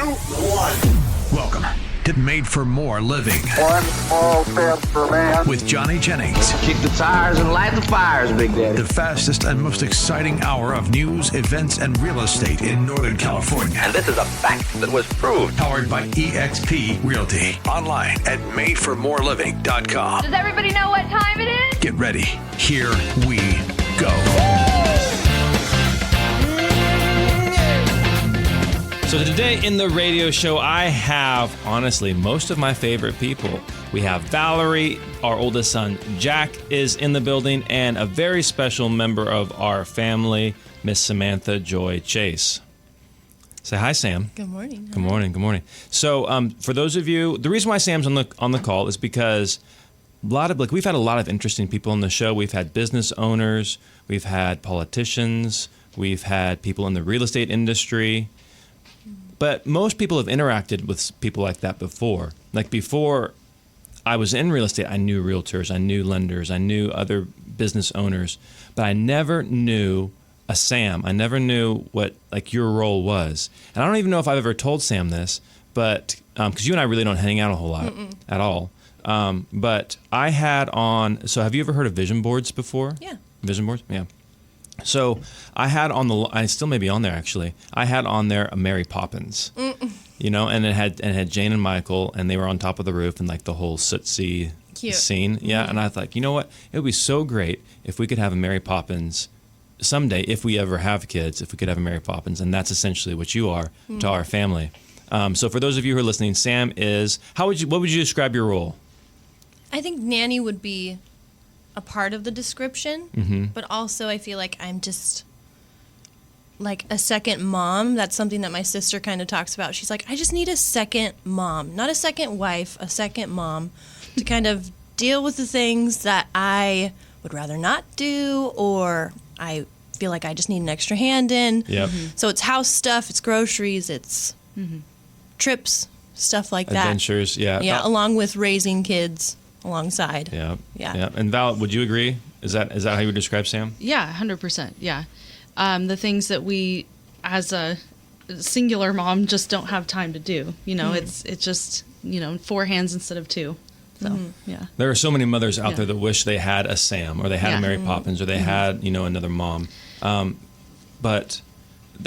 1. Welcome to Made for More Living. One small step for man. With Johnny Jennings. Kick the tires and light the fires, Big Daddy. The fastest and most exciting hour of news, events, and real estate in Northern California. And this is a fact that was proved. Powered by EXP Realty. Online at madeformoreliving.com. Does everybody know what time it is? Get ready. Here we go. So today in the radio show, I have, honestly, most of my favorite people. We have Valerie, our oldest son, Jack, is in the building, and a very special member of our family, Miss Samantha Joy Chase. Say hi, Sam. Good morning. Good morning. Good morning. So for those of you, the reason why Sam's on the call is because we've had a lot of interesting people on the show. We've had business owners, we've had politicians, we've had people in the real estate industry. But most people have interacted with people like that before. Like before I was in real estate, I knew realtors, I knew lenders, I knew other business owners, but I never knew a Sam. I never knew what like your role was. And I don't even know if I've ever told Sam this, but because you and I really don't hang out a whole lot at all. But I had on, so have you ever heard of vision boards before? Yeah. Vision boards? Yeah. So I had I still may be on there actually. I had on there a Mary Poppins, you know, and it had Jane and Michael, and they were on top of the roof and like the whole sootsie scene. Yeah, and I thought, you know what, it would be so great if we could have a Mary Poppins someday, if we ever have kids, if we could have a Mary Poppins, and that's essentially what you are to our family. So for those of you who are listening, Sam is what would you describe your role? I think nanny would be a part of the description, but also I feel like I'm just like a second mom. That's something that my sister kind of talks about. She's like, I just need a second mom, not a second wife, a second mom to kind of deal with the things that I would rather not do, or I feel like I just need an extra hand in. Yep. So it's house stuff, it's groceries, it's trips, stuff like that. Adventures, yeah. Yeah, along with raising kids alongside. Yeah. Yeah. And Val, would you agree? Is that how you would describe Sam? Yeah, 100%. Yeah. The things that we, as a singular mom, just don't have time to do. You know, it's just, you know, 4 hands instead of 2. So, yeah. There are so many mothers out there that wish they had a Sam, or they had a Mary Poppins, or they had, you know, another mom. But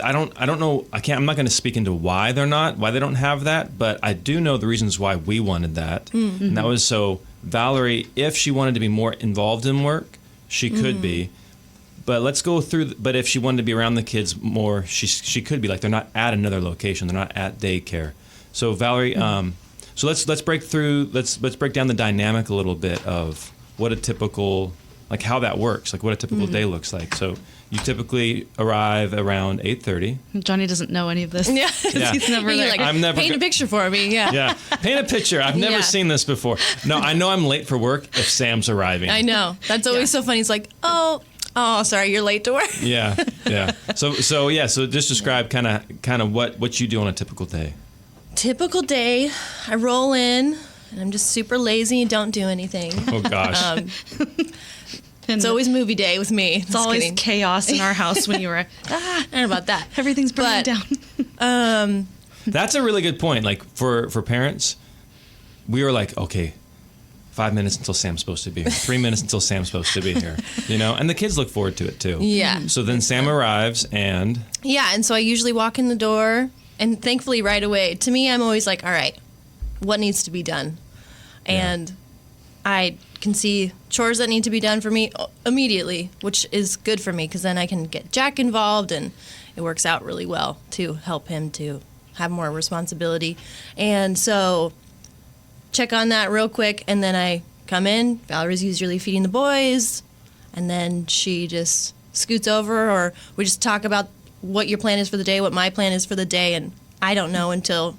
I don't know. I'm not going to speak into why they don't have that, but I do know the reasons why we wanted that. And that was so Valerie, if she wanted to be more involved in work, she could be. But let's go through. But if she wanted to be around the kids more, she could be. Like, they're not at another location. They're not at daycare. So Valerie, so let's break through. Let's break down the dynamic a little bit of what a typical, like how that works, like what a typical day looks like. So you typically arrive around 8:30. Johnny doesn't know any of this. Yeah. He's never there. Like, I'm never paint a picture for me. Yeah. Yeah, paint a picture. I've never seen this before. No, I know I'm late for work if Sam's arriving. I know. That's always so funny. It's like, oh, sorry, you're late to work. Yeah. So just describe kind of what you do on a typical day. Typical day, I roll in, and I'm just super lazy and don't do anything. Oh gosh. It's always movie day with me. It's always chaos in our house when you were, I don't know about that. Everything's burning down. That's a really good point. Like for parents, we were like, okay, 5 minutes until Sam's supposed to be here. 3 minutes until Sam's supposed to be here. You know, and the kids look forward to it too. Yeah. So then Sam arrives and. Yeah, and so I usually walk in the door, and thankfully right away, to me, I'm always like, all right, what needs to be done? And I can see chores that need to be done for me immediately, which is good for me because then I can get Jack involved, and it works out really well to help him to have more responsibility. And so check on that real quick, and then I come in. Valerie's usually feeding the boys, and then she just scoots over, or we just talk about what your plan is for the day, what my plan is for the day, and I don't know until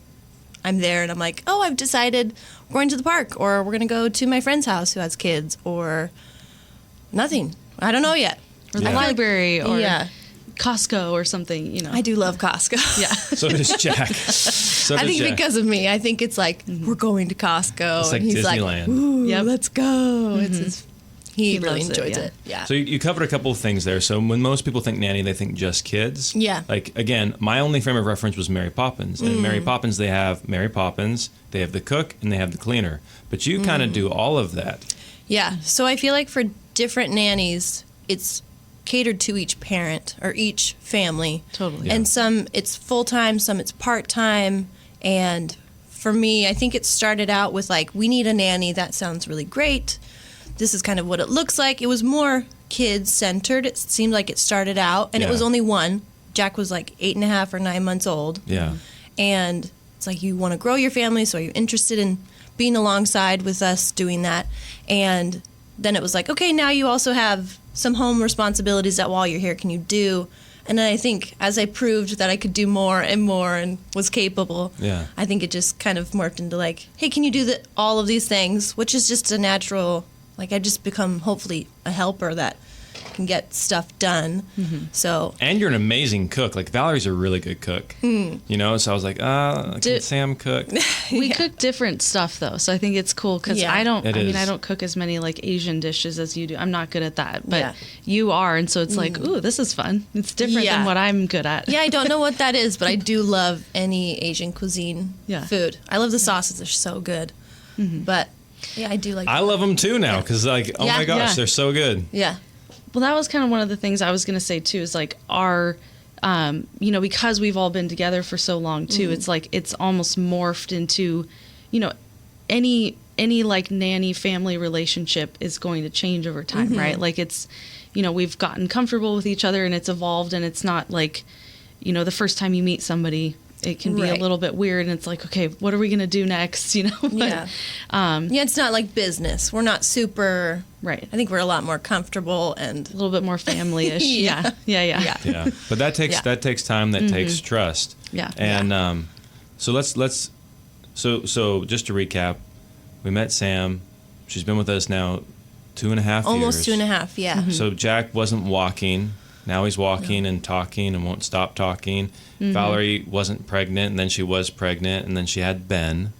I'm there and I'm like, oh, I've decided we're going to the park, or we're going to go to my friend's house who has kids, or nothing. I don't know yet. Or the library, or Yeah. Costco or something, you know. I do love Costco. Yeah. So does Jack. So I does think Jack. because of me. I think it's like, we're going to Costco. It's like and he's Disneyland. like, ooh, Yep. let's go. It's his He really loves enjoys yeah. it. Yeah. So you covered a couple of things there. So when most people think nanny, they think just kids. Yeah. Like, again, my only frame of reference was Mary Poppins. And Mary Poppins, they have Mary Poppins, they have the cook, and they have the cleaner. But you kind of do all of that. Yeah. So I feel like for different nannies, it's catered to each parent or each family. Totally. And some it's full-time, some it's part-time. And for me, I think it started out with like, we need a nanny. That sounds really great. This is kind of what it looks like. It was more kids-centered. It seemed like it started out. And it was only one. Jack was like 8.5 or 9 months old. Yeah. And it's like, you want to grow your family, so you're interested in being alongside with us doing that. And then it was like, okay, now you also have some home responsibilities that while you're here, can you do? And then I think as I proved that I could do more and more and was capable, I think it just kind of morphed into like, hey, can you do all of these things? Which is just a natural, like I just become hopefully a helper that can get stuff done. So And you're an amazing cook. Like, Valerie's a really good cook. You know, so I was like, can Sam cook? We cook different stuff though, so I think it's cool because Yeah. I don't cook as many like Asian dishes as you do. I'm not good at that, but you are, and so it's like, ooh, this is fun. It's different than what I'm good at. Yeah, I don't know what that is, but I do love any Asian cuisine food. I love the sauces; they're so good. But yeah, I do like. I love them too now because, like, oh my gosh, they're so good. Yeah. Well, that was kind of one of the things I was going to say too, is like our, you know, because we've all been together for so long too, it's like, it's almost morphed into, you know, any like nanny family relationship is going to change over time, right? Like it's, you know, we've gotten comfortable with each other and it's evolved, and it's not like, you know, the first time you meet somebody, it can be a little bit weird, and it's like, okay, what are we going to do next? You know? But, it's not like business. We're not super. Right. I think we're a lot more comfortable and a little bit more family-ish. Yeah. But that takes time. That takes trust. Yeah. And so let's so just to recap, we met Sam. She's been with us now 2.5 years. almost 2.5. Yeah. So Jack wasn't walking. Now he's walking and talking and won't stop talking. Valerie wasn't pregnant, and then she was pregnant, and then she had Ben.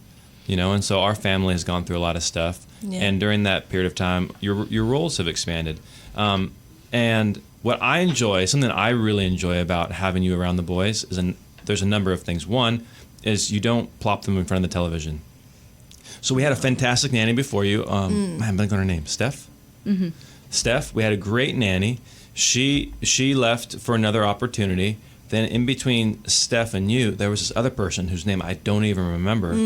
You know, and so our family has gone through a lot of stuff. Yeah. And during that period of time, your roles have expanded. And what I enjoy, something that I really enjoy about having you around the boys, is there's a number of things. One is you don't plop them in front of the television. So we had a fantastic nanny before you. I'm blanking on her name. Steph? Steph, we had a great nanny. She left for another opportunity. Then in between Steph and you, there was this other person whose name I don't even remember.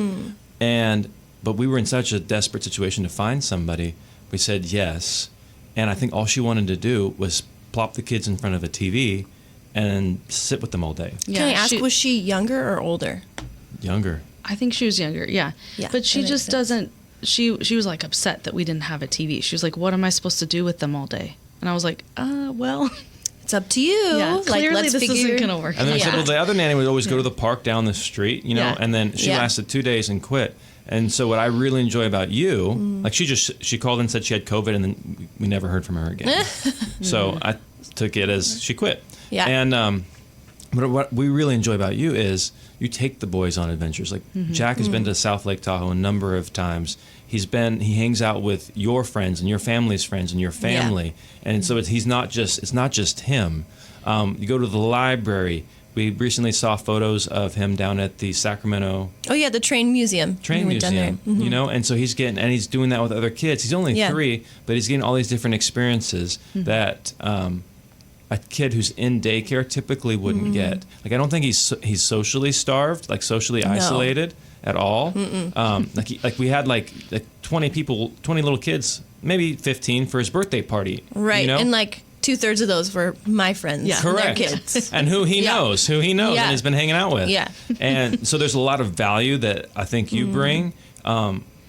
But we were in such a desperate situation to find somebody. We said yes. And I think all she wanted to do was plop the kids in front of a TV and sit with them all day. Yeah, Can I ask, was she younger or older? Younger. I think she was younger, yeah. But she just doesn't, she was like upset that we didn't have a TV. She was like, what am I supposed to do with them all day? And I was like, well... It's up to you. Yeah, like, clearly let's this isn't going to work. And then we said, well, the other nanny would always go to the park down the street, you know, and then she lasted 2 days and quit. And so what I really enjoy about you, like she called and said she had COVID, and then we never heard from her again. So I took it as she quit. Yeah. And but what we really enjoy about you is you take the boys on adventures. Like Jack has been to South Lake Tahoe a number of times. He hangs out with your friends and your family's friends and your family. And so it's not just him. You go to the library. We recently saw photos of him down at the Sacramento. Oh yeah, the train museum. You know, and so he's doing that with other kids. He's only 3, but he's getting all these different experiences that a kid who's in daycare typically wouldn't get. Like, I don't think he's socially starved, like socially isolated at all. Like we had like 20 little kids, maybe 15 for his birthday party. Right, you know? and like 2/3 of those were my friends. Yeah, correct. Their kids. And who he knows, and he's been hanging out with. Yeah. And so there's a lot of value that I think you bring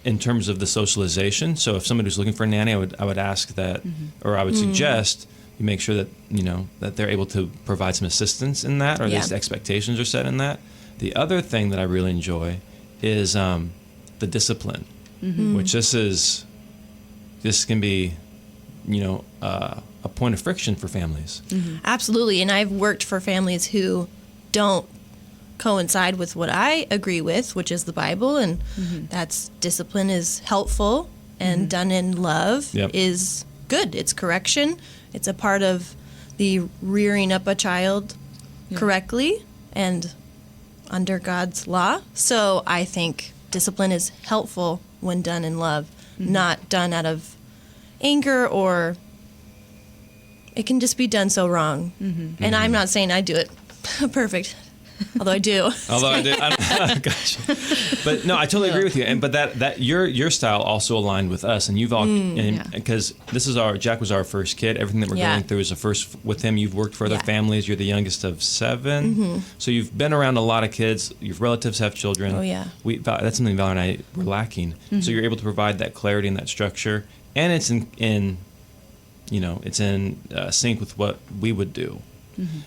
in terms of the socialization. So if somebody was looking for a nanny, I would ask that, or I would suggest you make sure that that they're able to provide some assistance in that, or at least expectations are set in that. The other thing that I really enjoy is the discipline, which this can be, a point of friction for families. Absolutely, and I've worked for families who don't coincide with what I agree with, which is the Bible, and that's discipline is helpful and done in love is good. It's correction. It's a part of the rearing up a child correctly and under God's law. So I think discipline is helpful when done in love, not done out of anger, or it can just be done so wrong. And I'm not saying I do it perfect, although I do. Gotcha. But no, I totally agree with you. And but that your style also aligned with us, and you've all because this is Jack was our first kid. Everything that we're going through is a first with him. You've worked for other families. You're the youngest of 7, so you've been around a lot of kids. Your relatives have children. Oh yeah, that's something Valerie and I were lacking. So you're able to provide that clarity and that structure, and it's in sync with what we would do.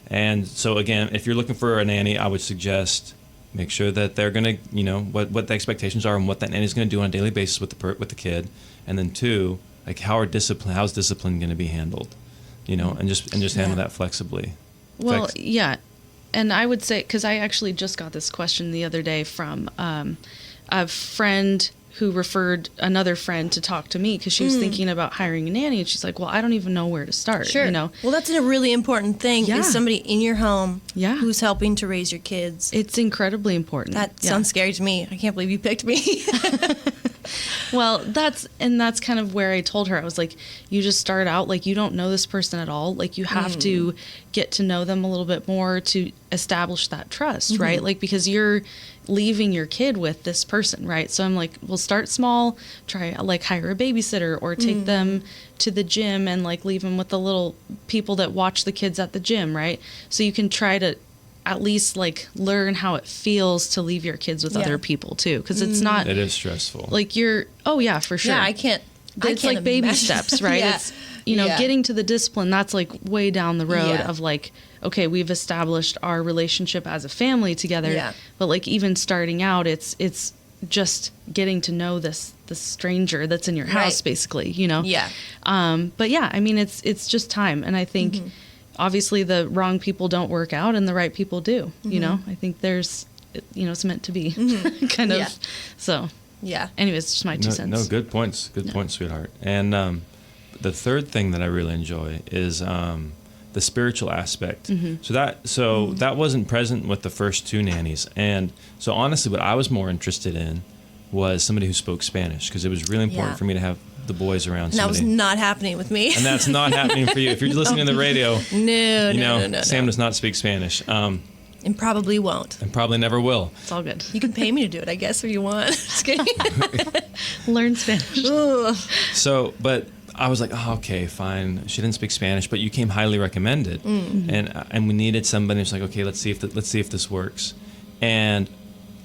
And so again, if you're looking for a nanny, I would suggest make sure that they're going to, what the expectations are and what that nanny's going to do on a daily basis with the kid. And then 2, like how's discipline going to be handled, and just handle that flexibly. Well, yeah. And I would say, because I actually just got this question the other day from a friend who referred another friend to talk to me because she was thinking about hiring a nanny, and she's like, well, I don't even know where to start. Sure. Well, that's a really important thing is somebody in your home who's helping to raise your kids. It's incredibly important. That sounds scary to me. I can't believe you picked me. Well, that's kind of where I told her, I was like, you just start out, like, you don't know this person at all. Like, you have to get to know them a little bit more to establish that trust, right? Like, because you're leaving your kid with this person, right? So I'm like, we'll start small, try, like, hire a babysitter or take them to the gym and, like, leave them with the little people that watch the kids at the gym, right? So you can try to at least, like, learn how it feels to leave your kids with other people too, because it's not. It is stressful. Like for sure. Yeah, I can't. It's like baby steps, right? It's getting to the discipline. That's like way down the road of like, okay, we've established our relationship as a family together. Yeah. But like even starting out, it's just getting to know this stranger that's in your house, basically. Yeah. But yeah, I mean, it's just time, and I think. Obviously the wrong people don't work out and the right people do, I think there's, it's meant to be kind of. Yeah. So, anyways, just my 2 cents. No, good points. Good points, sweetheart. And the third thing that I really enjoy is the spiritual aspect. So that wasn't present with the first 2 nannies. And so honestly, what I was more interested in was somebody who spoke Spanish, because it was really important for me to have the boys around. And that was not happening with me. And that's not happening for you. If you're listening to the radio, no, Sam does not speak Spanish. And probably won't. And probably never will. It's all good. You can pay me to do it, I guess, if you want. Just kidding. Learn Spanish. So, but I was like, oh, okay, fine. She didn't speak Spanish, but you came highly recommended, and we needed somebody who's like, okay, let's see if this works, and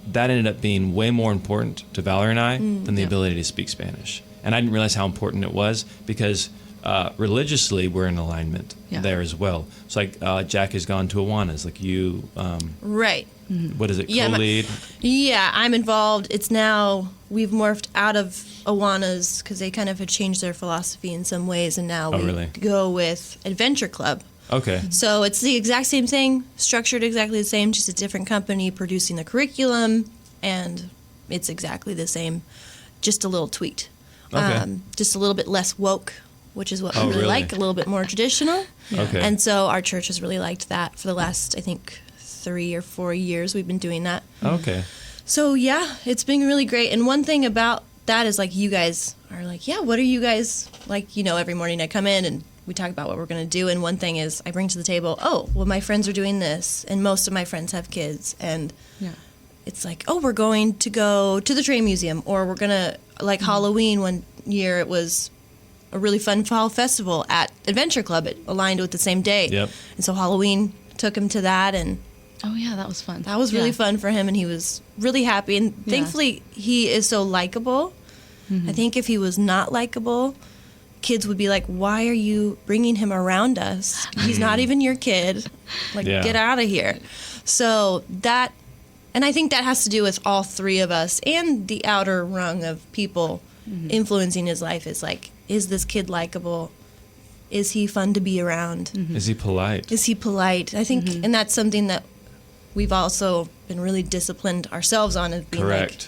that ended up being way more important to Valerie and I than the ability to speak Spanish. And I didn't realize how important it was, because religiously we're in alignment there as well. So like Jack has gone to Awana's, like you. Right. What is it, co-lead? I'm involved. It's now, we've morphed out of Awana's because they kind of had changed their philosophy in some ways, and now we go with Adventure Club. Okay. So it's the exact same thing, structured exactly the same, just a different company producing the curriculum, and it's exactly the same, just a little tweaked. Okay. Just a little bit less woke, which is what we really like, a little bit more traditional. Okay. And so our church has really liked that for the last, I think, 3 or 4 years we've been doing that. Okay. So yeah, it's been really great. And one thing about that is, like, you guys are like, what are you guys like? Every morning I come in and we talk about what we're going to do. And one thing is I bring to the table, my friends are doing this, and most of my friends have kids, and it's like, we're going to go to the train museum, or we're going to, like, Halloween one year, it was a really fun fall festival at Adventure Club. It aligned with the same day. Yep. And so Halloween took him to that, and oh yeah, that was fun. That was really fun for him, and he was really happy. And thankfully, he is so likable. I think if he was not likable, kids would be like, why are you bringing him around us? He's not even your kid. Like, get out of here. So that, and I think that has to do with all 3 of us and the outer rung of people influencing his life. Is like, is this kid likable? Is he fun to be around? Is he polite? I think, and that's something that we've also been really disciplined ourselves on, of being like,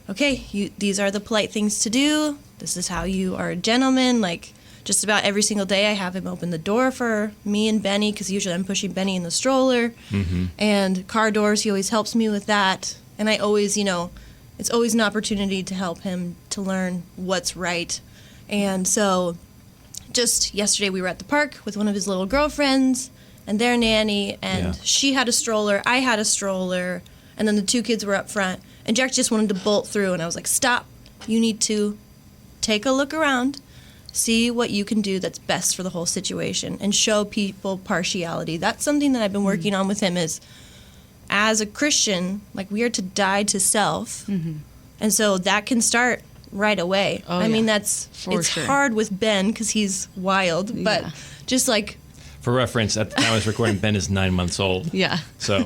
okay, these are the polite things to do. This is how you are a gentleman. Like, just about every single day I have him open the door for me and Benny, because usually I'm pushing Benny in the stroller. And car doors, he always helps me with that. And I always, it's always an opportunity to help him to learn what's right. And so just yesterday we were at the park with one of his little girlfriends and their nanny, and she had a stroller, I had a stroller, and then the two kids were up front. And Jack just wanted to bolt through, and I was like, stop. You need to take a look around, see what you can do that's best for the whole situation, and show people partiality. That's something that I've been working on with him is, as a Christian, like, we are to die to self. And so that can start right away. I mean, it's hard with Ben because he's wild, but just like... For reference, at the time I was recording, Ben is 9 months old. Yeah. So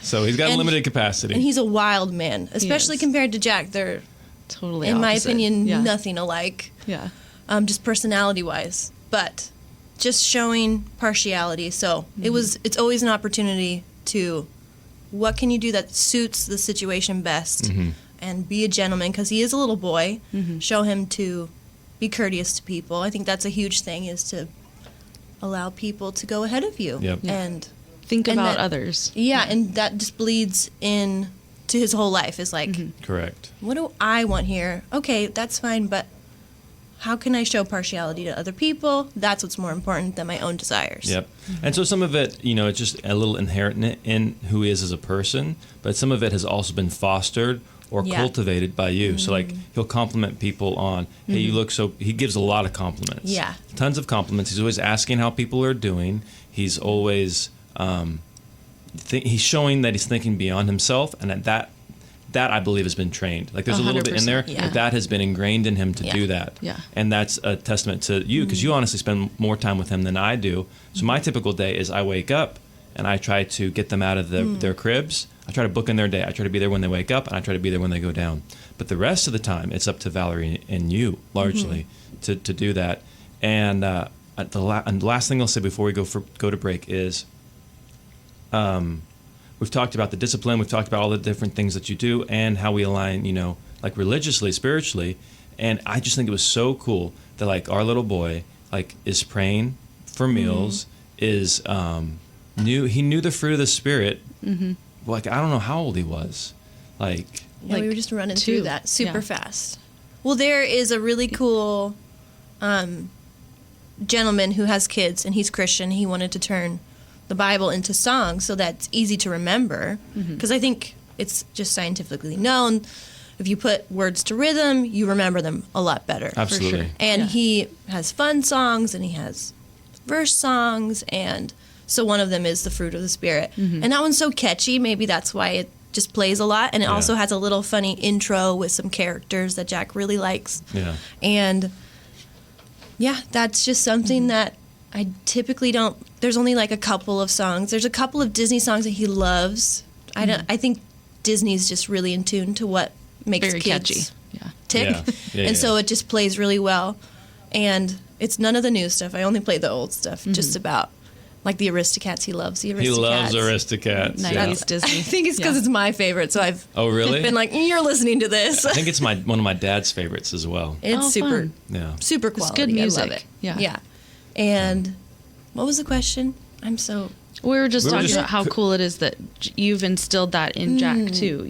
so he's got limited capacity. And he's a wild man, especially compared to Jack. They're totally in my opposite. opinion, nothing alike. Yeah. Just personality-wise. But just showing partiality. So it's always an opportunity to, what can you do that suits the situation best? And be a gentleman, because he is a little boy. Show him to be courteous to people. I think that's a huge thing, is to allow people to go ahead of you. And think about that, others. And that just bleeds in to his whole life, is like, Correct. What do I want here? Okay, that's fine, but how can I show partiality to other people? That's what's more important than my own desires. And so some of it, it's just a little inherent in who he is as a person, but some of it has also been fostered or cultivated by you. So like, he'll compliment people on, hey, you look so, he gives a lot of compliments. Tons of compliments. He's always asking how people are doing. He's always, he's showing that he's thinking beyond himself, and that I believe has been trained. Like, there's a little bit in there, but that has been ingrained in him to do that. And that's a testament to you, because you honestly spend more time with him than I do. So my typical day is I wake up and I try to get them out of their cribs. I try to book in their day. I try to be there when they wake up, and I try to be there when they go down. But the rest of the time, it's up to Valerie and you, largely, to do that. And the last thing I'll say before we go to break is, we've talked about the discipline. We've talked about all the different things that you do and how we align, like religiously, spiritually. And I just think it was so cool that, like, our little boy, like, is praying for meals, is he knew the fruit of the Spirit. Like, I don't know how old he was. Like we were just running through that super fast. Well, there is a really cool gentleman who has kids, and he's Christian. He wanted to turn the Bible into songs so that's easy to remember, because I think it's just scientifically known, if you put words to rhythm, you remember them a lot better. Absolutely. For sure. And he has fun songs, and he has verse songs, and so one of them is the fruit of the Spirit. And that one's so catchy, maybe that's why it just plays a lot, and it also has a little funny intro with some characters that Jack really likes. And that's just something that I typically don't. There's only like a couple of songs. There's a couple of Disney songs that he loves. I think Disney's just really in tune to what makes Very kids catchy. tick. And so it just plays really well. And it's none of the new stuff. I only play the old stuff, just about, like, the Aristocats. He loves the Aristocats. He loves Aristocats. 90s Disney. I think it's because it's my favorite, so I've been like, you're listening to this. I think it's one of my dad's favorites as well. It's super It's quality. good music. I love it. Yeah. And what was the question? We were just talking about how cool it is that you've instilled that in Jack too.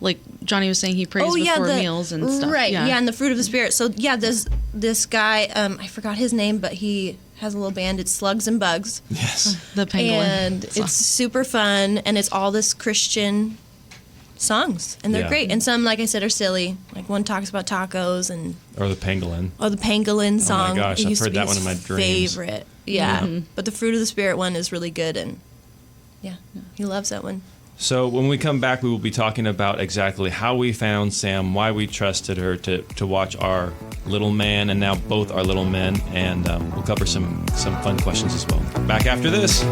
Like Johnny was saying, he prays before meals and stuff. Right, and the fruit of the Spirit. So there's this guy, I forgot his name, but he has a little band. It's Slugs and Bugs. Yes. The Pangolin. And it's super fun, and it's all this Christian songs, and they're great. And some, like I said, are silly. Like, one talks about tacos, or the Pangolin song. Oh my gosh, I've heard that one in my dreams. Favorite. But the fruit of the Spirit one is really good, and he loves that one. So when we come back, we will be talking about exactly how we found Sam, why we trusted her to watch our little man, and now both our little men, and we'll cover some fun questions as well. Back after this.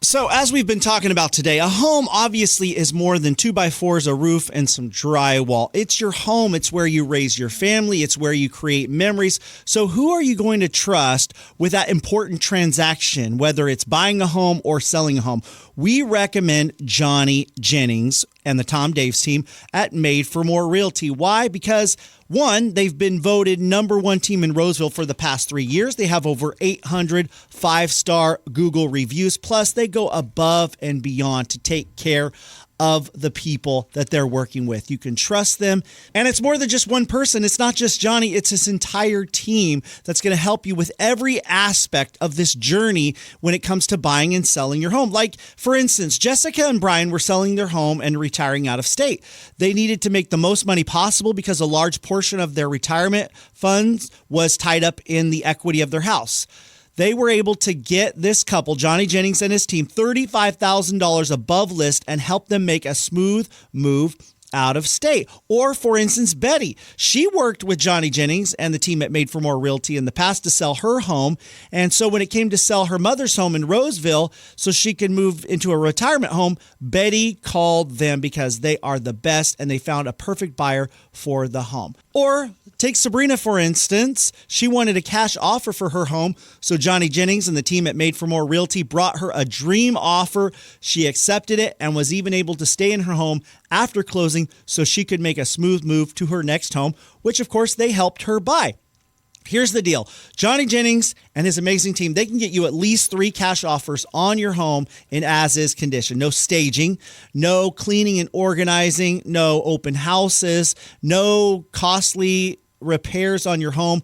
So, as we've been talking about today, a home obviously is more than 2x4s, a roof, and some drywall. It's your home. It's where you raise your family. It's where you create memories. So, who are you going to trust with that important transaction, whether it's buying a home or selling a home? We recommend Johnny Jennings. and the Tom Daves team at Made for More Realty. Why? Because one, they've been voted number one team in Roseville for the past 3 years. They have over 800 five-star Google reviews. Plus, they go above and beyond to take care of the people that they're working with. You can trust them. And it's more than just one person. It's not just Johnny. It's his entire team that's going to help you with every aspect of this journey when it comes to buying and selling your home. Like, for instance, Jessica and Brian were selling their home and retiring out of state. They needed to make the most money possible because a large portion of their retirement funds was tied up in the equity of their house. They were able to get this couple, Johnny Jennings and his team, $35,000 above list and help them make a smooth move out of state. Or, for instance, Betty. She worked with Johnny Jennings and the team at Made for More Realty in the past to sell her home. And so when it came to sell her mother's home in Roseville so she could move into a retirement home, Betty called them because they are the best and they found a perfect buyer for the home. Or take Sabrina, for instance. She wanted a cash offer for her home, so Johnny Jennings and the team at Made for More Realty brought her a dream offer. She accepted it and was even able to stay in her home after closing so she could make a smooth move to her next home, which, of course, they helped her buy. Here's the deal. Johnny Jennings and his amazing team, they can get you at least 3 cash offers on your home in as-is condition. No staging, no cleaning and organizing, no open houses, no costly repairs on your home.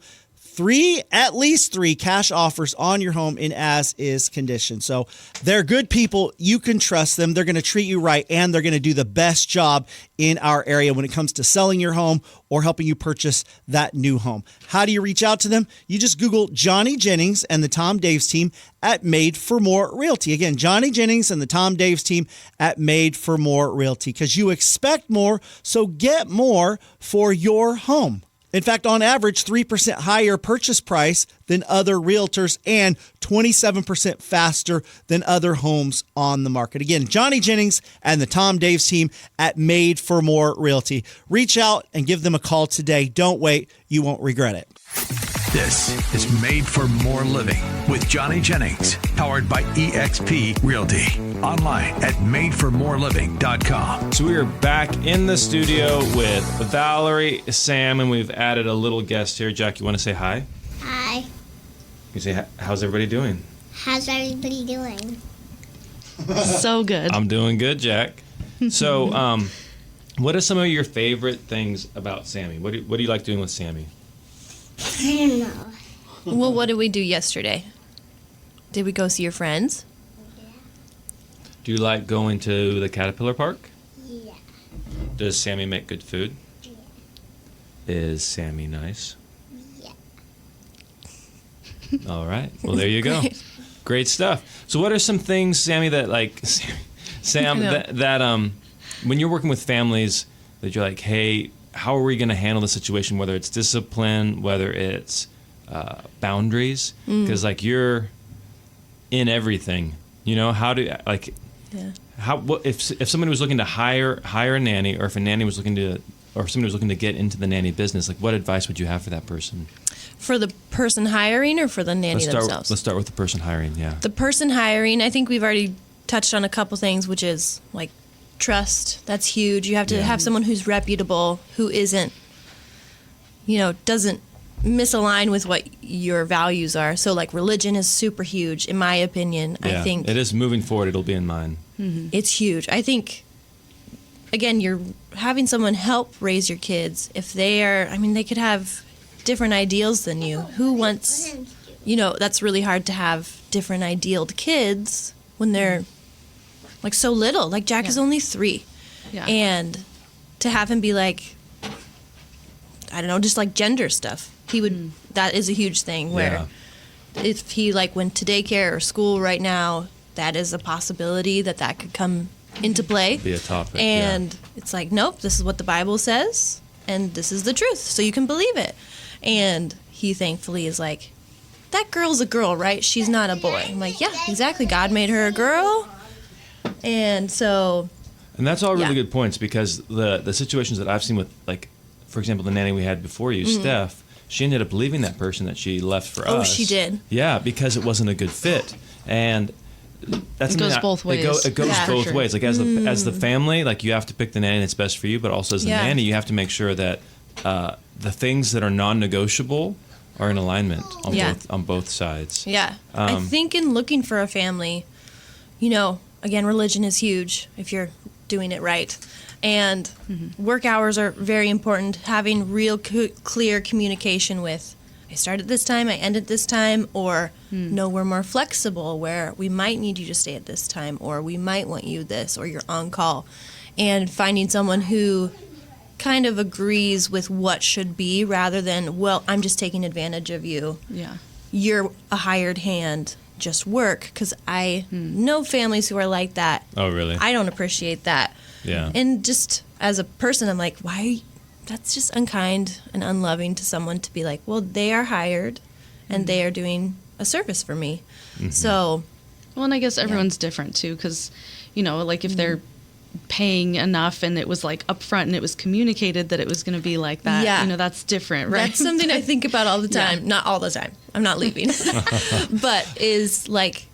At least three cash offers on your home in as-is condition. So they're good people. You can trust them. They're going to treat you right, and they're going to do the best job in our area when it comes to selling your home or helping you purchase that new home. How do you reach out to them? You just Google Johnny Jennings and the Tom Daves team at Made for More Realty. Again, Johnny Jennings and the Tom Daves team at Made for More Realty, because you expect more, so get more for your home. In fact, on average, 3% higher purchase price than other realtors and 27% faster than other homes on the market. Again, Johnny Jennings and the Tom Daves team at Made for More Realty. Reach out and give them a call today. Don't wait. You won't regret it. This is Made for More Living with Johnny Jennings, powered by eXp Realty. Online at madeformoreliving.com. So we are back in the studio with Valerie, Sam, and we've added a little guest here. Jack, you want to say hi? Hi. You say, how's everybody doing? How's everybody doing? So good. I'm doing good, Jack. So, what are some of your favorite things about Sammy? What do you like doing with Sammy? I don't know. Well, what did we do yesterday? Did we go see your friends? Do you like going to the Caterpillar Park? Yeah. Does Sammy make good food? Yeah. Is Sammy nice? Yeah. All right. Well, there you go. Great stuff. So what are some things, Sammy, that like Sam that when you're working with families that you're like, hey, how are we going to handle the situation, whether it's discipline, whether it's boundaries? Because like you're in everything, you know, how do like if somebody was looking to hire a nanny, or if a nanny was looking to, or if somebody was looking to get into the nanny business, like what advice would you have for that person? For the person hiring or for the nanny themselves? Let's start with the person hiring, yeah. The person hiring, I think we've already touched on a couple things, which is like trust. That's huge. You have to have someone who's reputable, who isn't, doesn't misalign with what your values are. So like religion is super huge, in my opinion. Yeah, I think it is. Moving forward, it'll be in mine. Mm-hmm. It's huge. I think, again, you're having someone help raise your kids. If they could have different ideals than you. Who wants, that's really hard to have different idealed kids when they're like so little. Like Jack is only 3. Yeah. And to have him be like, I don't know, just like gender stuff. He would, that is a huge thing where if he like went to daycare or school right now, that is a possibility that could come into play. Be a topic. And it's like, nope, this is what the Bible says and this is the truth. So you can believe it. And he thankfully is like, that girl's a girl, right? She's not a boy. I'm like, yeah, exactly. God made her a girl. And so. And that's all really good points, because the situations that I've seen with, like, for example, the nanny we had before you, Steph, she ended up leaving that person that she left for us. Oh, she did? Yeah, because it wasn't a good fit. And that's It goes something both ways. It goes Yeah, for both sure. ways. Like as the family, like you have to pick the nanny that's best for you, but also as a Yeah. nanny, you have to make sure that the things that are non-negotiable are in alignment Yeah. on both sides. Yeah. I think in looking for a family, again, religion is huge if you're doing it right. And work hours are very important. Having real clear communication with, I start at this time, I end at this time, or no, we're more flexible where we might need you to stay at this time, or we might want you this, or you're on call. And finding someone who kind of agrees with what should be rather than, well, I'm just taking advantage of you. Yeah. You're a hired hand, just work. Because I know families who are like that. Oh, really? I don't appreciate that. Yeah. And just as a person, I'm like, why? That's just unkind and unloving to someone to be like, well, they are hired and they are doing a service for me. So, Well, and I guess everyone's different too, because, like if they're paying enough and it was like upfront and it was communicated that it was going to be like that, Yeah. that's different, right? that's something I think about all the time. Yeah. Not all the time. I'm not leaving. But is like,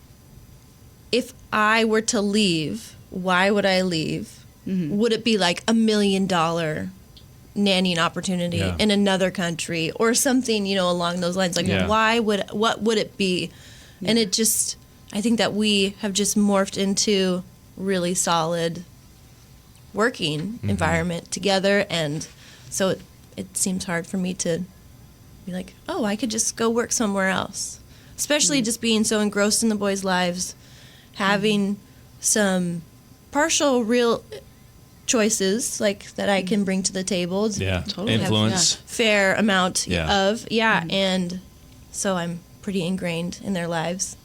if I were to leave, why would I leave? Would it be like $1 million nannying opportunity Yeah. in another country or something, along those lines? Like, Yeah. what would it be? And it just, I think that we have just morphed into really solid working environment together. And so it seems hard for me to be like, oh, I could just go work somewhere else. Especially just being so engrossed in the boys' lives, having some partial real choices like that I can bring to the table. Yeah. Totally. Influence. Fair amount Yeah. of and so I'm pretty ingrained in their lives.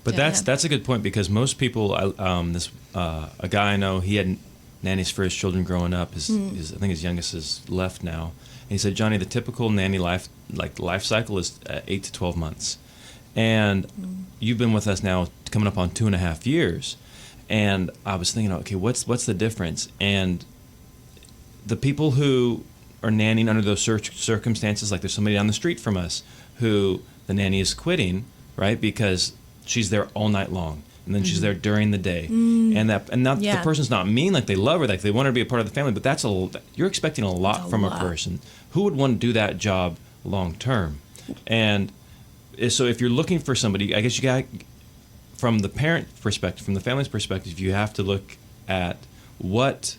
But that's a good point because most people, a guy I know, he had nannies for his children growing up. I think his youngest is left now. And he said, Johnny, the typical nanny life cycle is 8 to 12 months. And you've been with us now coming up on 2.5 years. And I was thinking, okay, what's the difference? And the people who are nannying under those circumstances, like there's somebody down the street from us who the nanny is quitting, right? Because she's there all night long, and then she's there during the day, the person's not mean, like they love her, like they want her to be a part of the family, but you're expecting a lot from a person. Who would want to do that job long term? And so if you're looking for somebody, I guess you got. From the parent perspective, from the family's perspective, you have to look at what's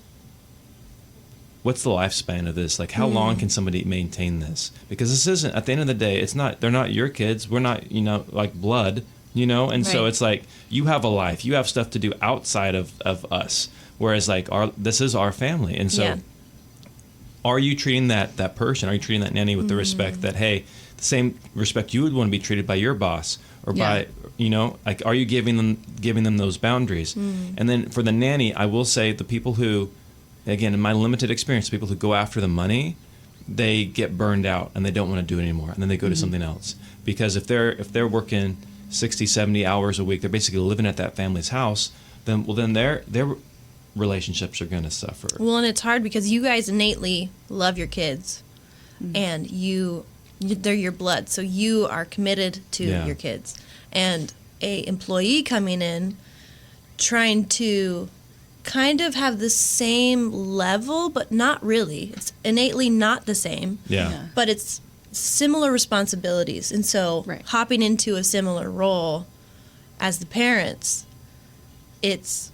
the lifespan of this? Like, how long can somebody maintain this? Because this isn't, at the end of the day, they're not your kids. We're not, like blood, And so Right. it's like, you have a life. You have stuff to do outside of us. Whereas, like, this is our family. And so are you treating that person, are you treating that nanny with the respect that, hey, the same respect you would want to be treated by your boss or by, like, are you giving them those boundaries? And then for the nanny, I will say the people who, again, in my limited experience, people who go after the money, they get burned out and they don't want to do it anymore. And then they go to something else. Because if they're working 60, 70 hours a week, they're basically living at that family's house, then their relationships are going to suffer. Well, and it's hard because you guys innately love your kids, and they're your blood, so you are committed to your kids. And a employee coming in, trying to kind of have the same level, but not really. It's innately not the same. Yeah. But it's similar responsibilities, and so hopping into a similar role as the parents, it's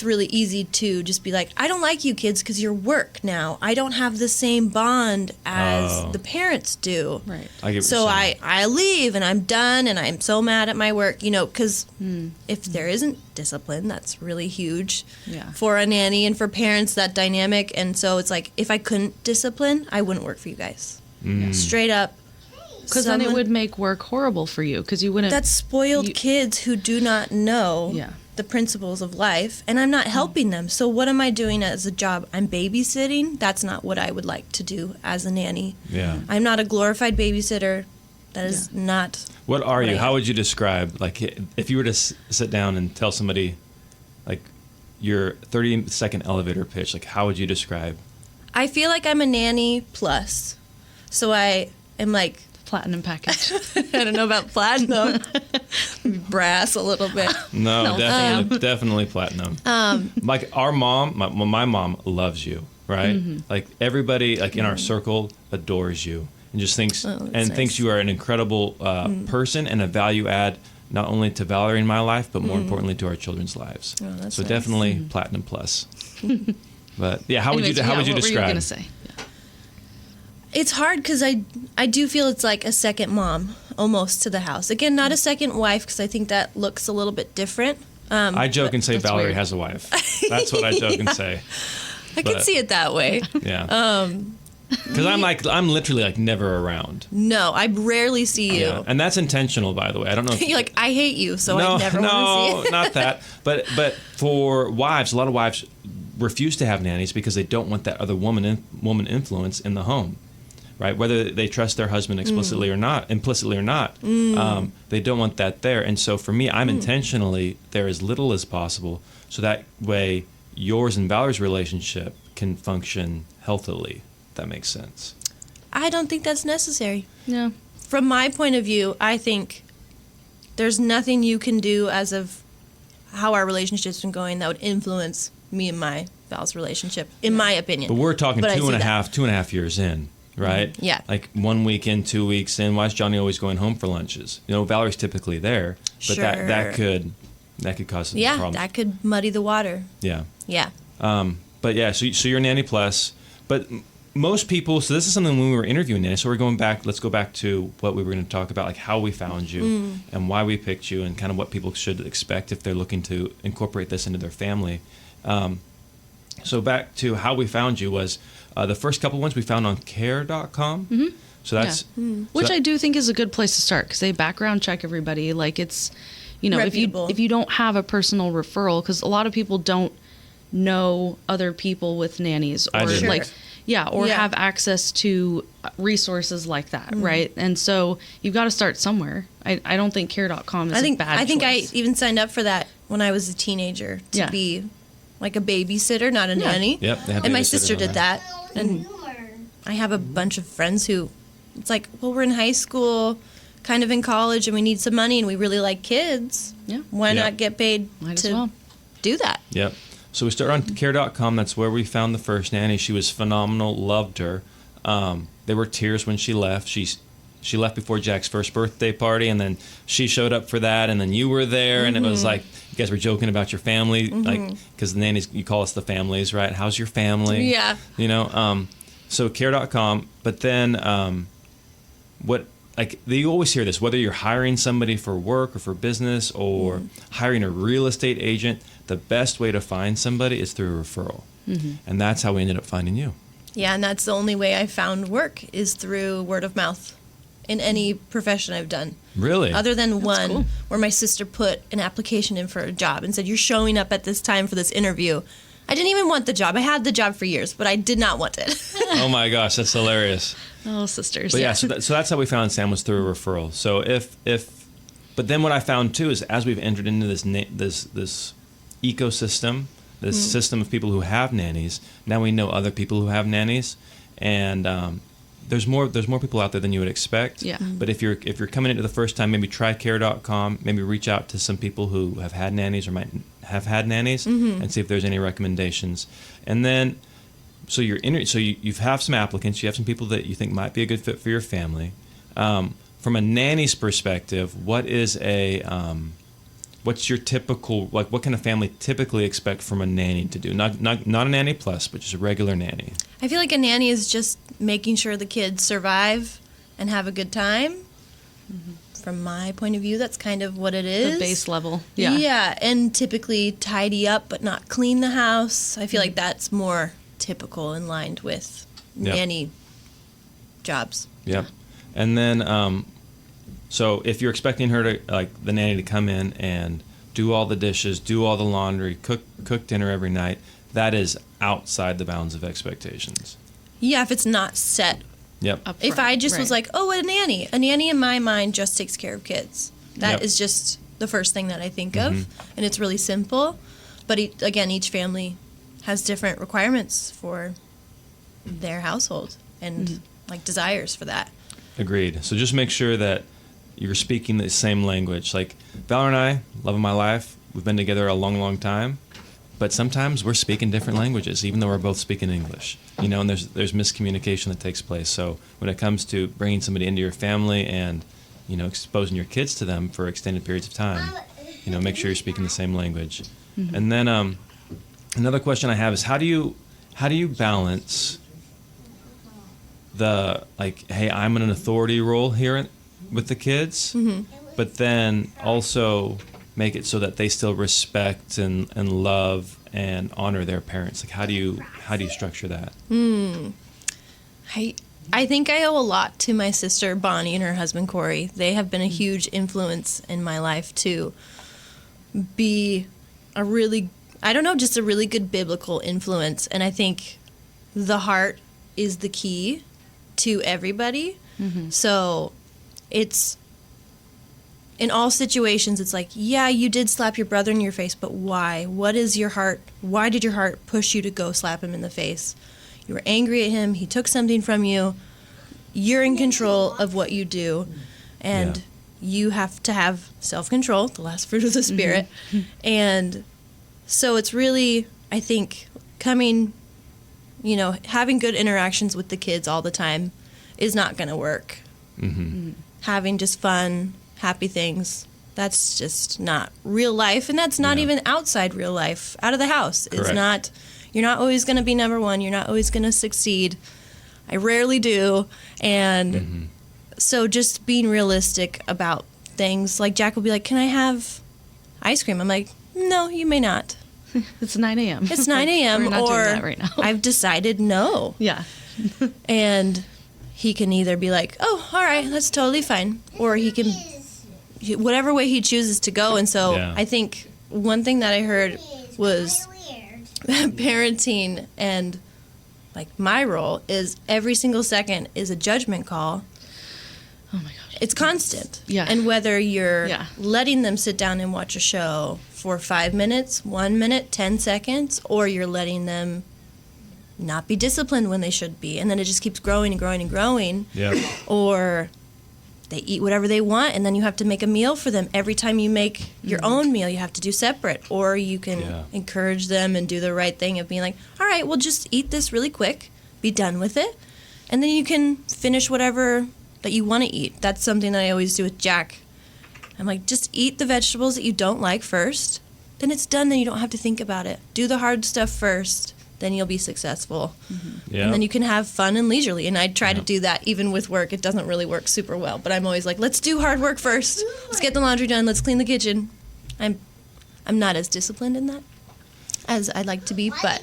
really easy to just be like, I don't like you kids because you're work now. I don't have the same bond as the parents do. Right. I get what you're So saying. I leave and I'm done and I'm so mad at my work, because if there isn't discipline, that's really huge for a nanny and for parents, that dynamic. And so it's like, if I couldn't discipline, I wouldn't work for you guys. Straight up. Because then it would make work horrible for you because you wouldn't. That's spoiled kids who do not know the principles of life, and I'm not helping them. So what am I doing as a job? I'm babysitting. That's not what I would like to do as a nanny. Yeah. I'm not a glorified babysitter. That is not. What are you? I How would you describe, like, if you were to sit down and tell somebody, like, your 30-second elevator pitch, like, how would you describe? I feel like I'm a nanny plus. So I am like Platinum package. I don't know about platinum. Brass a little bit. No, definitely platinum. Like our mom, my mom loves you, right? Mm-hmm. Like everybody, like in our circle, adores you and just thinks nice. thinks you are an incredible person and a value add not only to Valerie in my life, but more importantly to our children's lives. Oh, that's so nice. definitely platinum plus. But yeah, how would you what describe? were you going to say? It's hard because I do feel it's like a second mom almost to the house. Again, not a second wife because I think that looks a little bit different. I joke and say that's Valerie weird. has a wife. That's what I joke and say. I can see it that way. Yeah. Because I'm literally like never around. No, I rarely see you. Yeah. And that's intentional, by the way. I don't know. If, You're like, I hate you, so I never want to see you. not that. But for wives, a lot of wives refuse to have nannies because they don't want that other woman influence in the home. Right, whether they trust their husband implicitly or not, they don't want that there. And so for me, I'm intentionally there as little as possible, so that way yours and Valerie's relationship can function healthily. If that makes sense. I don't think that's necessary. No. From my point of view, I think there's nothing you can do as of how our relationship's been going that would influence me and my Val's relationship, in my opinion. But we're talking But I two see and a that. half years in. Right? Yeah. Like 1 week in, 2 weeks in. Why is Johnny always going home for lunches? You know, Valerie's typically there, but Sure. that could cause some problems. That could muddy the water. Yeah. Yeah. But yeah, so you're Nanny Plus. But most people, so this is something when we were interviewing Nanny, so we're going back, let's go back to what we were going to talk about, like how we found you and why we picked you and kind of what people should expect if they're looking to incorporate this into their family. So back to how we found you was the first couple ones we found on care.com. Mm-hmm. So that's which I do think is a good place to start because they background check everybody. Like it's, you know, Reputable. if you don't have a personal referral, because a lot of people don't know other people with nannies I or didn't. Sure. like have access to resources like that, right? And so you've got to start somewhere. I don't think care.com is a bad I think choice. I even signed up for that when I was a teenager to be like a babysitter, not a nanny. Yep, they have And my babysitters sister on did there. that. And I have a bunch of friends who, it's like, well, we're in high school, kind of in college, and we need some money, and we really like kids. Yeah. Why Yeah. not get paid Might as to well. do that? Yep. So we started on care.com. That's where we found the first nanny. She was phenomenal. Loved her. There were tears when she left. She left before Jack's first birthday party, and then she showed up for that, and then you were there, and it was like you guys were joking about your family, like because the nannies, you call us the families, right? How's your family? Yeah. You know. So care.com, but then what? Like you always hear this, whether you're hiring somebody for work or for business or hiring a real estate agent, the best way to find somebody is through a referral, and that's how we ended up finding you. Yeah, and that's the only way I found work is through word of mouth in any profession I've done. Really? Other than one cool. where my sister put an application in for a job and said, you're showing up at this time for this interview. I didn't even want the job. I had the job for years, but I did not want it. Oh my gosh, that's hilarious. Oh, sisters. But yeah, so that's how we found Sam, was through a referral. So but then what I found too is as we've entered into this ecosystem, this system of people who have nannies, now we know other people who have nannies, and there's more people out there than you would expect. Yeah. But if you're coming into the first time, maybe try care.com, maybe reach out to some people who have had nannies or might have had nannies, and see if there's any recommendations. And then so you have some applicants, you have some people that you think might be a good fit for your family. From a nanny's perspective, what's your typical, like what can a family typically expect from a nanny to do? Not a nanny plus, but just a regular nanny. I feel like a nanny is just making sure the kids survive and have a good time. From my point of view, that's kind of what it is. The base level. Yeah. Yeah, and typically tidy up but not clean the house. I feel like that's more typical in line with nanny jobs. Yep. And then, so if you're expecting her to, like the nanny to come in and do all the dishes, do all the laundry, cook dinner every night, that is outside the bounds of expectations. Yeah, if it's not set. Yep. Up If front, I just was right. like, oh, a nanny in my mind just takes care of kids. That is just the first thing that I think of, and it's really simple. But again, each family has different requirements for their household and like desires for that. Agreed. So just make sure that you're speaking the same language. Like Valor and I, love of my life, we've been together a long, long time, but sometimes we're speaking different languages, even though we're both speaking English. And there's miscommunication that takes place. So when it comes to bringing somebody into your family and exposing your kids to them for extended periods of time, make sure you're speaking the same language. Mm-hmm. And then another question I have is how do you balance the hey, I'm in an authority role here with the kids, mm-hmm. but then also make it so that they still respect and love and honor their parents? Like how do you structure that? I think I owe a lot to my sister Bonnie and her husband Corey. They have been a huge influence in my life to be a really good biblical influence. And I think the heart is the key to everybody. Mm-hmm. So it's in all situations, it's like, yeah, you did slap your brother in your face, but why? Why did your heart push you to go slap him in the face? You were angry at him. He took something from you. You're in control of what you do. And you have to have self-control, the last fruit of the Spirit. Mm-hmm. And so it's really, I think, having good interactions with the kids all the time is not going to work. Mm-hmm. Mm-hmm. Having just fun, happy things, that's just not real life. And that's not even outside real life. Out of the house. It's not, you're not always going to be number one. You're not always going to succeed. I rarely do. And so just being realistic about things. Like Jack will be like, can I have ice cream? I'm like, no, you may not. It's 9 a.m. It's 9 a.m. We're not or doing that right now. I've decided no. Yeah. And he can either be like, oh, all right, that's totally fine. Or he can, whatever way he chooses to go. And so I think one thing that I heard was parenting and my role is every single second is a judgment call. Oh my gosh. It's constant. Yeah. And whether you're letting them sit down and watch a show for 5 minutes, 1 minute, 10 seconds, or you're letting them not be disciplined when they should be, and then it just keeps growing and growing and growing. Yeah. Or they eat whatever they want, and then you have to make a meal for them. Every time you make your own meal, you have to do separate. Or you can encourage them and do the right thing of being like, all right, well, just eat this really quick, be done with it, and then you can finish whatever that you want to eat. That's something that I always do with Jack. I'm like, just eat the vegetables that you don't like first, then it's done, then you don't have to think about it. Do the hard stuff first, then you'll be successful. Mm-hmm. Yeah. And then you can have fun and leisurely. And I try to do that even with work. It doesn't really work super well, but I'm always like, let's do hard work first. Let's get the laundry done. Let's clean the kitchen. I'm not as disciplined in that as I'd like to be, but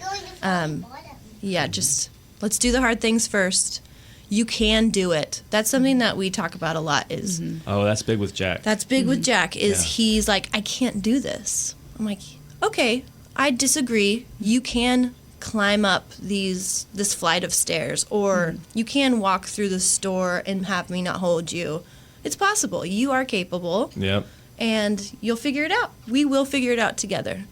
just let's do the hard things first. You can do it. That's something that we talk about a lot is... Mm-hmm. Oh, that's big with Jack. That's big with Jack is he's like, I can't do this. I'm like, okay, I disagree. You can climb up this flight of stairs, or you can walk through the store and have me not hold you. It's possible. You are capable. Yep. And you'll figure it out. We will figure it out together.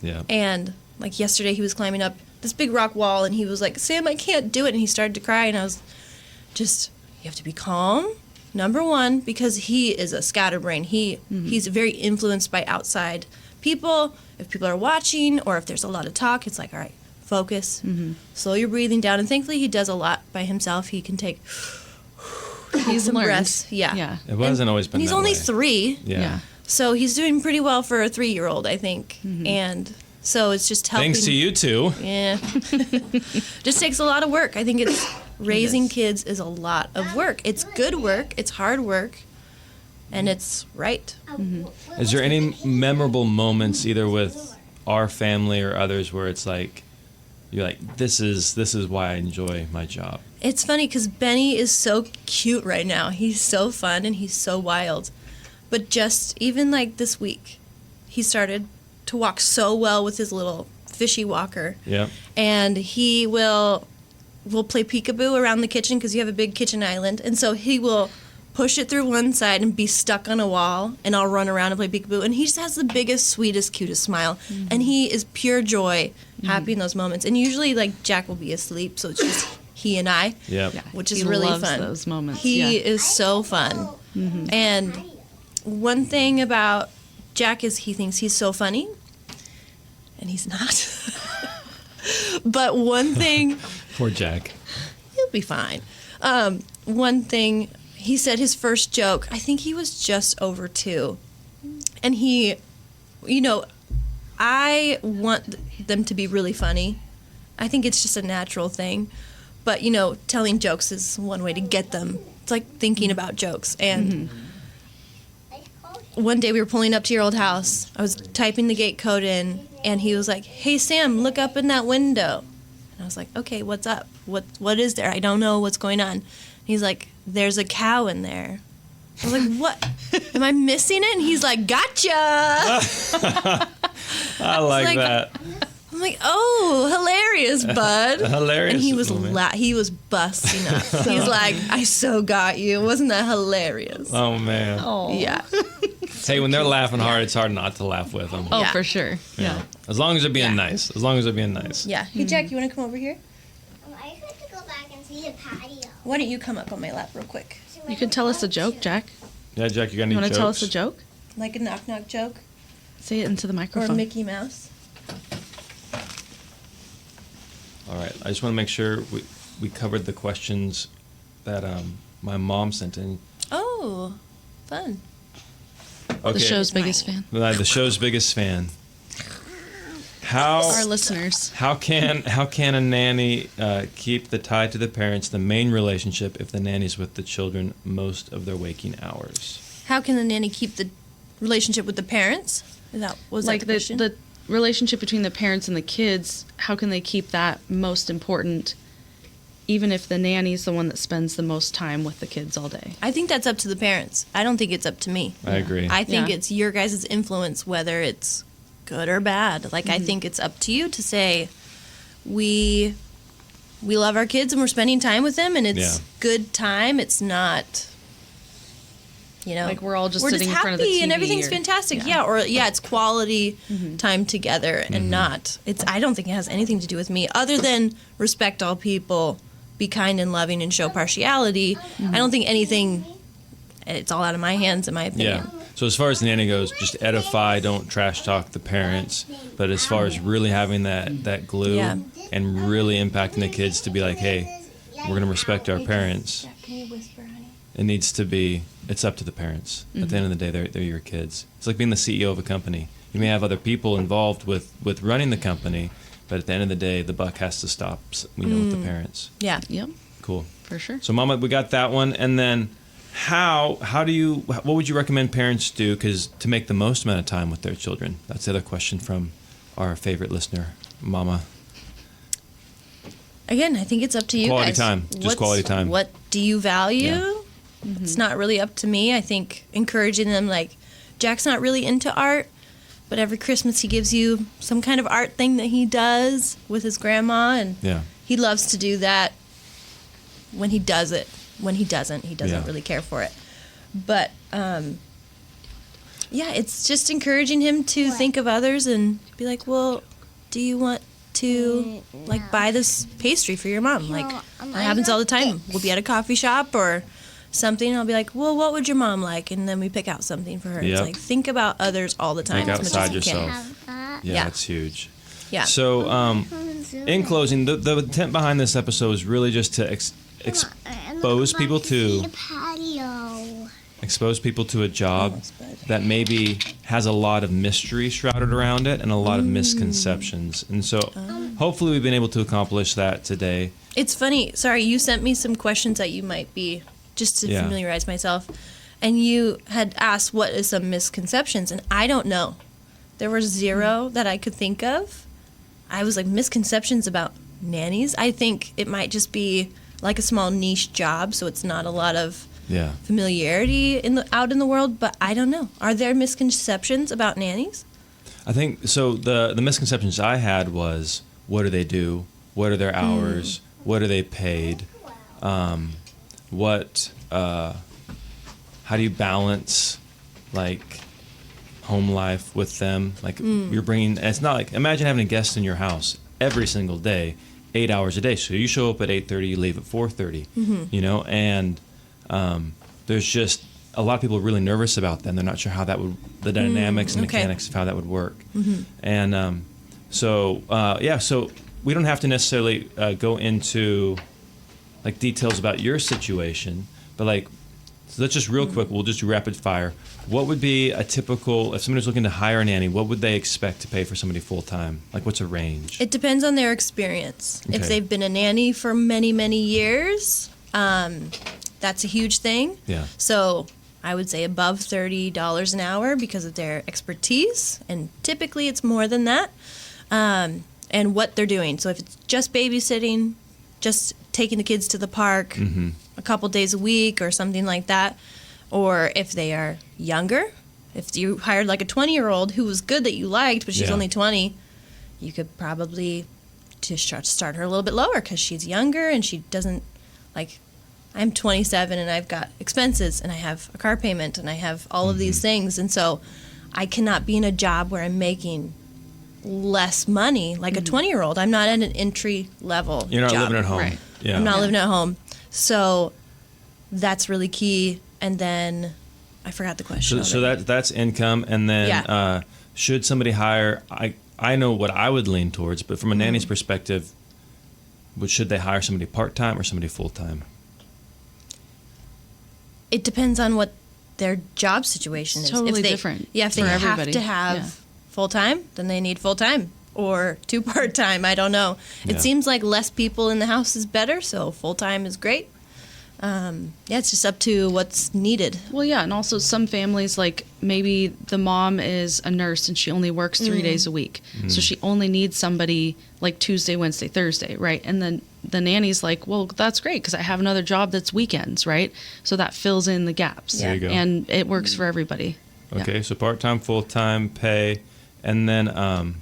Yeah. And like yesterday, he was climbing up this big rock wall, and he was like, Sam, I can't do it. And he started to cry, and I was just, you have to be calm. Number one, because he is a scatterbrain. He's very influenced by outside people. If people are watching or if there's a lot of talk, it's like, all right, focus, slow your breathing down. And thankfully, he does a lot by himself. He can take some breaths. Yeah. It wasn't always been he's that only way. 3. Yeah. So he's doing pretty well for a 3-year-old, I think. And so it's just helping. Thanks to you two. Yeah. Just takes a lot of work. I think it's raising kids is a lot of work. It's good work. It's hard work. And it's right. Mm-hmm. Is there any memorable moments either with our family or others where it's like, you're like, this is why I enjoy my job? It's funny because Benny is so cute right now. He's so fun and he's so wild. But just even like this week, he started to walk so well with his little fishy walker. Yeah. And he will play peekaboo around the kitchen because you have a big kitchen island. And so he will push it through one side and be stuck on a wall, and I'll run around and play peekaboo. And he just has the biggest, sweetest, cutest smile. And he is pure joy, happy in those moments. And usually, like, Jack will be asleep, so it's just he and I, Yep. which is He really loves fun. those moments. He Yeah. is so fun. And one thing about Jack is he thinks he's so funny, and he's not. But one thing, Poor Jack. he'll be fine. One thing, he said his first joke, I think he was just over 2. And he, I want them to be really funny. I think it's just a natural thing. But, telling jokes is one way to get them. It's like thinking about jokes. And one day we were pulling up to your old house. I was typing the gate code in, and he was like, "Hey, Sam, look up in that window." And I was like, "Okay, what's up? What is there? I don't know what's going on." And he's like, "There's a cow in there." I was like, "What? Am I missing it?" And he's like, "Gotcha!" I like that. I'm like, "Oh, hilarious, bud!" Hilarious. And he was little man. he was busting up. He's like, "I so got you! Wasn't that hilarious?" Oh, man. Yeah, Hey, when they're laughing hard, it's hard not to laugh with them. Oh, Yeah. for sure. Yeah. As long as they're being nice. As long as they're being nice. yeah. Hey, Jack, you want to come over here? I have to go back and see the patio. Why don't you come up on my lap real quick? You can tell us a joke, Jack. Yeah, Jack, you got any You want jokes? to tell us a joke? Like a knock knock joke Say it into the or microphone. Mickey Mouse? All right. I just want to make sure we covered the questions that my mom sent in. Oh, fun. Okay. The show's biggest fan. The show's biggest fan. How Our listeners. How can a nanny keep the tie to the parents the main relationship if the nanny's with the children most of their waking hours? How can the nanny keep the relationship with the parents? Was Like that the question? the relationship between the parents and the kids, how can they keep that most important, even if the nanny's the one that spends the most time with the kids all day? I think that's up to the parents. I don't think it's up to me. I agree. I think Yeah. it's your guys' influence, whether it's good or bad. Like, I think it's up to you to say, we love our kids and we're spending time with them, and it's Yeah. good time. It's not, Like we're all just we're sitting just in front of happy the TV and everything's or- fantastic. yeah. It's quality time together and not. I don't think it has anything to do with me other than respect all people, be kind and loving, and show partiality. I don't think anything. It's all out of my hands, in my opinion. Yeah. So as far as the nanny goes, just edify, don't trash talk the parents. But as far as really having that glue Yeah. and really impacting the kids to be like, hey, we're going to respect our parents. Can you whisper, honey? It needs to be, it's up to the parents. At the end of the day, they're your kids. It's like being the CEO of a company. You may have other people involved with running the company, but at the end of the day, the buck has to stop, with the parents. Yeah. Yep, Cool. for sure. So, Mama, we got that one. And then what would you recommend parents do to make the most amount of time with their children? That's the other question from our favorite listener, Mama. Again, I think it's up to you Quality guys. time. Just quality time. What do you value? Yeah. It's not really up to me. I think encouraging them, like, Jack's not really into art, but every Christmas he gives you some kind of art thing that he does with his grandma, and Yeah. he loves to do that when he does it. When he doesn't Yeah. really care for it. But, it's just encouraging him to think of others and be like, well, do you want to, like, buy this pastry for your mom? Like, that happens all the time. We'll be at a coffee shop or something, and I'll be like, well, what would your mom like? And then we pick out something for her. Yep. It's like, think about others all the time. Think as much outside as you can. yourself. Yeah, Yeah. that's huge. Yeah. So, in closing, the intent behind this episode is really just to expose people to the patio. expose people to a job that maybe has a lot of mystery shrouded around it and a lot of misconceptions. And so hopefully we've been able to accomplish that today. It's funny. Sorry, you sent me some questions that you might be, just to Yeah. familiarize myself. And you had asked what is some misconceptions, and I don't know. There were 0 that I could think of. I was like, misconceptions about nannies? I think it might just be like a small niche job, so it's not a lot of Yeah. familiarity out in the world, but I don't know. Are there misconceptions about nannies? I think so. The misconceptions I had was, what do they do? What are their hours? What are they paid? How do you balance like home life with them? Like you're bringing. And it's not like, imagine having a guest in your house every single day. 8 hours a day. So you show up at 8:30, you leave at 4:30. You know, and there's just a lot of people are really nervous about that. And they're not sure how that would, the dynamics and mechanics of how that would work. And so we don't have to necessarily go into like details about your situation, but like, so let's just real quick, we'll just do rapid fire. What would be a typical, if somebody's looking to hire a nanny, what would they expect to pay for somebody full time? Like, what's a range? It depends on their experience. Okay. If they've been a nanny for many, many years, that's a huge thing. Yeah. So I would say above $30 an hour because of their expertise, and typically it's more than that. And what they're doing. So if it's just babysitting, just taking the kids to the park a couple days a week or something like that, or if they are younger, if you hired like a 20-year-old who was good that you liked, but she's only 20, you could probably just start her a little bit lower because she's younger and she doesn't, like, I'm 27 and I've got expenses and I have a car payment and I have all of these things. And so I cannot be in a job where I'm making less money like a 20-year-old. I'm not at an entry level You're not job. living at home. Right. Yeah. I'm not living at home. So that's really key. And then I forgot the question. So that's income. And then should somebody hire, I know what I would lean towards, but from a nanny's perspective, should they hire somebody part-time or somebody full-time? It depends on what their job situation is. Totally if they, different Yeah, if they for have everybody. to have full-time, then they need full-time. Or 2 part-time, I don't know. It seems like less people in the house is better, so full-time is great. It's just up to what's needed. Well, yeah, and also some families, like maybe the mom is a nurse and she only works 3 days a week. So she only needs somebody like Tuesday, Wednesday, Thursday, right? And then the nanny's like, well, that's great because I have another job that's weekends, right? So that fills in the gaps. There you go. And it works for everybody. Okay, so part-time, full-time, pay, and then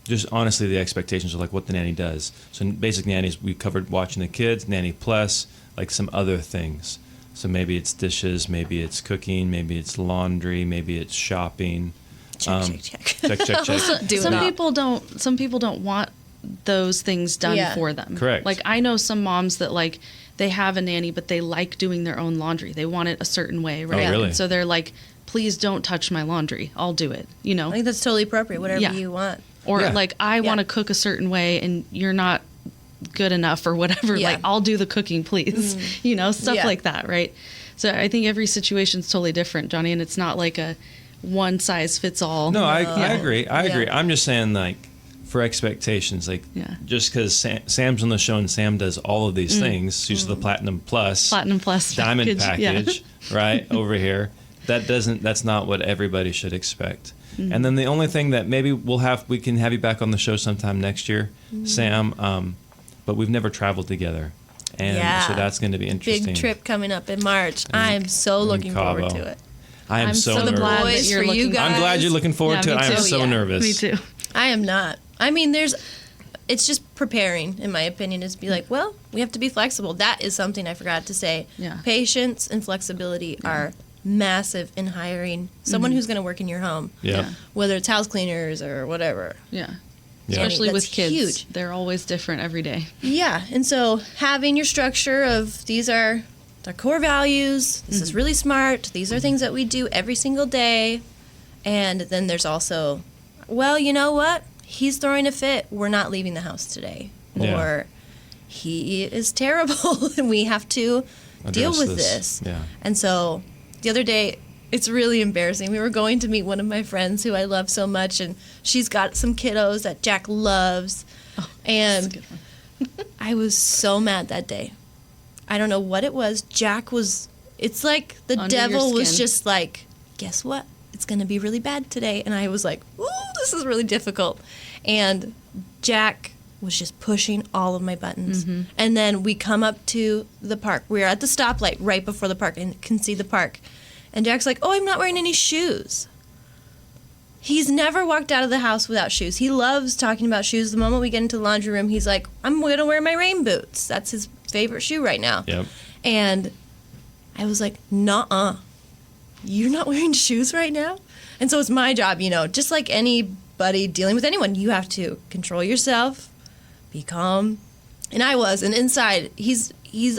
just honestly the expectations of like what the nanny does. So basic nannies, we covered watching the kids, nanny plus, like some other things. So maybe it's dishes, maybe it's cooking, maybe it's laundry, maybe it's shopping. Check. Check. Some people don't want those things done for them. Correct. Like I know some moms that like they have a nanny, but they like doing their own laundry. They want it a certain way, right? Oh, really? And so they're like, please don't touch my laundry. I'll do it. You know? I think that's totally appropriate, whatever you want. Or like, I want to cook a certain way and you're not good enough or whatever. Yeah. Like, I'll do the cooking, please. You know, stuff like that, right? So I think every situation's totally different, Johnny, and it's not like a one size fits all. No, I agree. I agree. I'm just saying, like, for expectations, like, just because Sam's on the show and Sam does all of these things, she's the Platinum Plus Diamond package, right, over here. That's not what everybody should expect. And then the only thing that maybe we can have you back on the show sometime next year, Sam, but we've never traveled together. And so that's going to be interesting. Big trip coming up in March. I'm so looking forward to it. I am so nervous. glad that you're looking. I'm glad you're looking forward to it. I am so nervous. Me too. I am not. I mean, it's just preparing, in my opinion, is be like, well, we have to be flexible. That is something I forgot to say. Yeah. Patience and flexibility are massive in hiring someone who's going to work in your home. Yeah. Whether it's house cleaners or whatever. Yeah. Yeah. Especially with That's kids. huge. They're always different every day. Yeah, and so having your structure of these are our core values, this is really smart, these are things that we do every single day, and then there's also, well, you know what? He's throwing a fit, we're not leaving the house today. Yeah. Or he is terrible and we have to deal with this. Yeah. And so the other day, it's really embarrassing. We were going to meet one of my friends who I love so much, and she's got some kiddos that Jack loves. And I was so mad that day. I don't know what it was. It's like the Under devil your was skin. just like, guess what? It's going to be really bad today. And I was like, ooh, this is really difficult. And Jack was just pushing all of my buttons. And then we come up to the park. We're at the stoplight right before the park and can see the park. And Jack's like, oh, I'm not wearing any shoes. He's never walked out of the house without shoes. He loves talking about shoes. The moment we get into the laundry room, he's like, I'm going to wear my rain boots. That's his favorite shoe right now. Yep. And I was like, nuh-uh. You're not wearing shoes right now? And so it's my job, just like anybody dealing with anyone, you have to control yourself, be calm, And I was. And inside, he's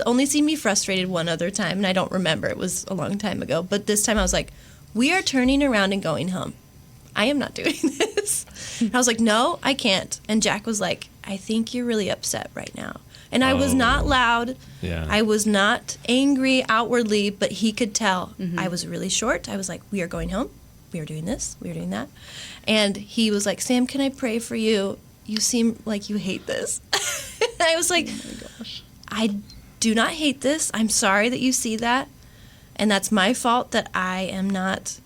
only seen me frustrated one other time, and I don't remember. It was a long time ago. But this time I was like, we are turning around and going home. I am not doing this. And I was like, no, I can't. And Jack was like, I think you're really upset right now. And I was not loud. Yeah. I was not angry outwardly, but he could tell. I was really short. I was like, we are going home. We are doing this. We are doing that. And he was like, Sam, can I pray for you? You seem like you hate this. And I was like, oh my gosh. I do not hate this. I'm sorry that you see that. And that's my fault that I am not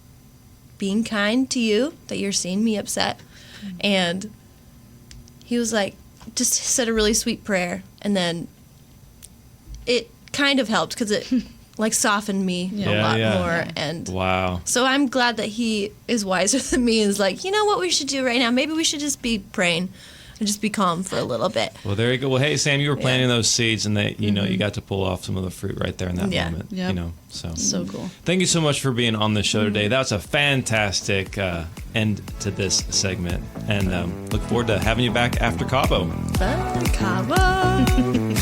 being kind to you, that you're seeing me upset. And he was like, just said a really sweet prayer. And then it kind of helped because it like softened me a lot more. And wow. So I'm glad that he is wiser than me and is like, you know what we should do right now? Maybe we should just be praying and just be calm for a little bit. Well, there you go. Well, hey, Sam, you were planting those seeds, and they, you got to pull off some of the fruit right there in that moment. Yep. So cool. Thank you so much for being on the show today. That's a fantastic end to this segment, and look forward to having you back after Cabo. Bye, Cabo.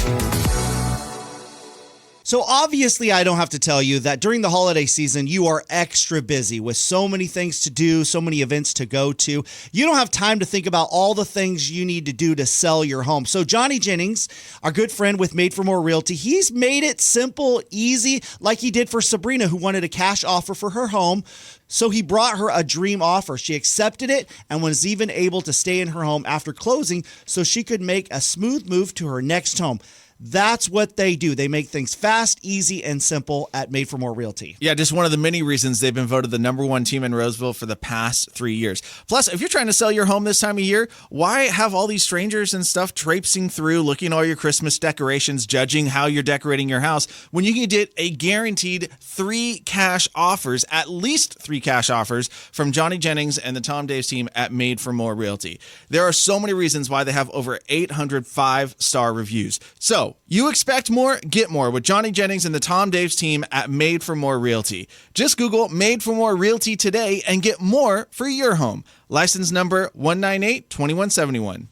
So obviously, I don't have to tell you that during the holiday season, you are extra busy with so many things to do, so many events to go to. You don't have time to think about all the things you need to do to sell your home. So Johnny Jennings, our good friend with Made for More Realty, he's made it simple, easy, like he did for Sabrina, who wanted a cash offer for her home. So he brought her a dream offer. She accepted it and was even able to stay in her home after closing so she could make a smooth move to her next home. That's what they do. They make things fast, easy, and simple at Made for More Realty. Yeah, just one of the many reasons they've been voted the #1 team in Roseville for the past 3 years. Plus, if you're trying to sell your home this time of year, why have all these strangers and stuff traipsing through, looking at all your Christmas decorations, judging how you're decorating your house, when you can get a guaranteed 3 cash offers, at least 3 cash offers from Johnny Jennings and the Tom Daves team at Made for More Realty. There are so many reasons why they have over 800 5-star reviews. So, you expect more? Get more with Johnny Jennings and the Tom Daves team at Made for More Realty. Just Google Made for More Realty today and get more for your home. License number 1982171.